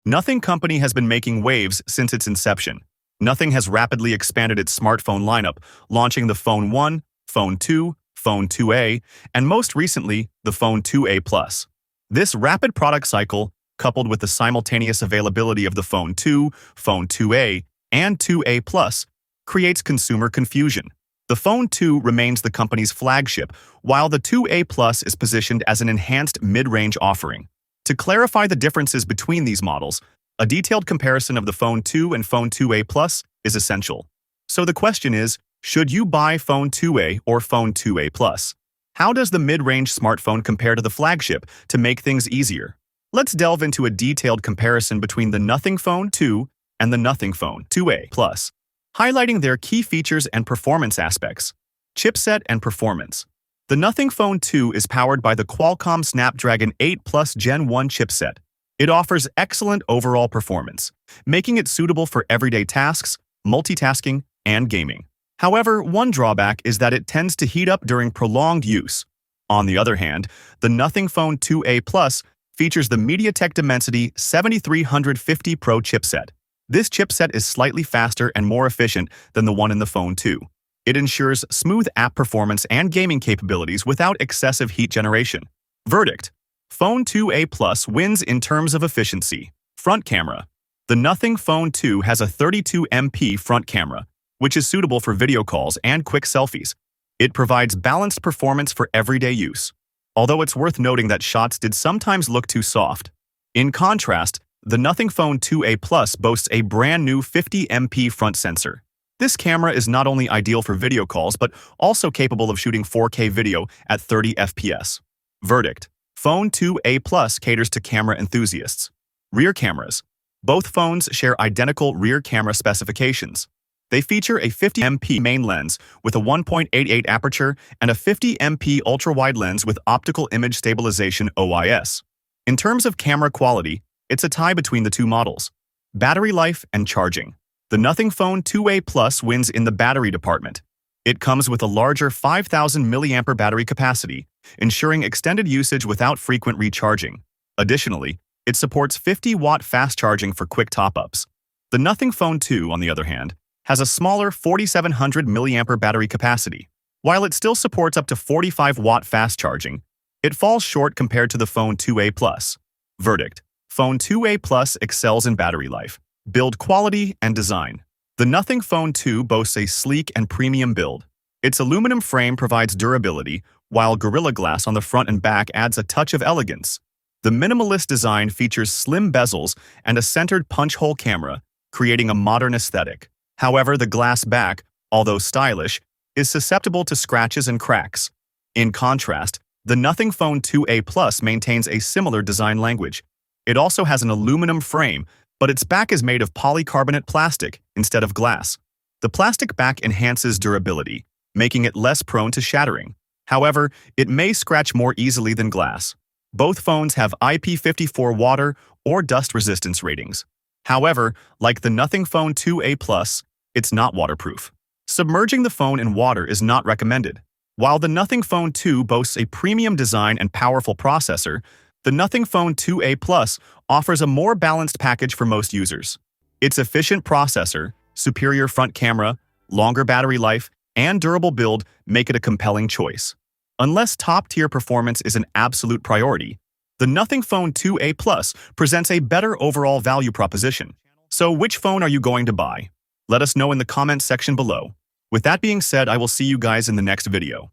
Nothing company has been making waves since its inception. Nothing has rapidly expanded its smartphone lineup, launching the Phone 1, Phone 2, Phone 2A, and most recently, the Phone 2A Plus. This rapid product cycle, coupled with the simultaneous availability of the Phone 2, Phone 2A, and 2A Plus, creates consumer confusion. The Phone 2 remains the company's flagship, while the 2A Plus is positioned as an enhanced mid-range offering. To clarify the differences between these models, a detailed comparison of the Phone 2 and Phone 2A Plus is essential. So the question is, should you buy Phone 2A or Phone 2A Plus? How does the mid-range smartphone compare to the flagship to make things easier? Let's delve into a detailed comparison between the Nothing Phone 2 and the Nothing Phone 2A Plus, highlighting their key features and performance aspects. Chipset and Performance. The Nothing Phone 2 is powered by the Qualcomm Snapdragon 8 Plus Gen 1 chipset. It offers excellent overall performance, making it suitable for everyday tasks, multitasking, and gaming. However, one drawback is that it tends to heat up during prolonged use. On the other hand, the Nothing Phone 2A Plus features the MediaTek Dimensity 7350 Pro chipset. This chipset is slightly faster and more efficient than the one in the Phone 2. It ensures smooth app performance and gaming capabilities without excessive heat generation. Verdict: Phone 2A Plus wins in terms of efficiency. Front camera. The Nothing Phone 2 has a 32MP front camera, which is suitable for video calls and quick selfies. It provides balanced performance for everyday use, although it's worth noting that shots did sometimes look too soft. In contrast, the Nothing Phone 2A Plus boasts a brand new 50MP front sensor. This camera is not only ideal for video calls but also capable of shooting 4K video at 30 FPS. Verdict: Phone 2A Plus caters to camera enthusiasts. Rear cameras. Both phones share identical rear camera specifications. They feature a 50MP main lens with a 1.88 aperture and a 50MP ultra-wide lens with optical image stabilization (OIS). In terms of camera quality, it's a tie between the two models. Battery life and charging. The Nothing Phone 2A Plus wins in the battery department. It comes with a larger 5,000 mAh battery capacity, ensuring extended usage without frequent recharging. Additionally, it supports 50-watt fast charging for quick top-ups. The Nothing Phone 2, on the other hand, has a smaller 4,700 mAh battery capacity. While it still supports up to 45-watt fast charging, it falls short compared to the Phone 2A Plus. Verdict: Phone 2A Plus excels in battery life, build quality, and design. The Nothing Phone 2 boasts a sleek and premium build. Its aluminum frame provides durability, while Gorilla Glass on the front and back adds a touch of elegance. The minimalist design features slim bezels and a centered punch-hole camera, creating a modern aesthetic. However, the glass back, although stylish, is susceptible to scratches and cracks. In contrast, the Nothing Phone 2A Plus maintains a similar design language. It also has an aluminum frame, but its back is made of polycarbonate plastic instead of glass. The plastic back enhances durability, making it less prone to shattering. However, it may scratch more easily than glass. Both phones have IP54 water or dust resistance ratings. However, like the Nothing Phone 2A Plus, it's not waterproof. Submerging the phone in water is not recommended. While the Nothing Phone 2 boasts a premium design and powerful processor, the Nothing Phone 2A Plus offers a more balanced package for most users. Its efficient processor, superior front camera, longer battery life, and durable build make it a compelling choice. Unless top-tier performance is an absolute priority, the Nothing Phone 2A Plus presents a better overall value proposition. So which phone are you going to buy? Let us know in the comments section below. With that being said, I will see you guys in the next video.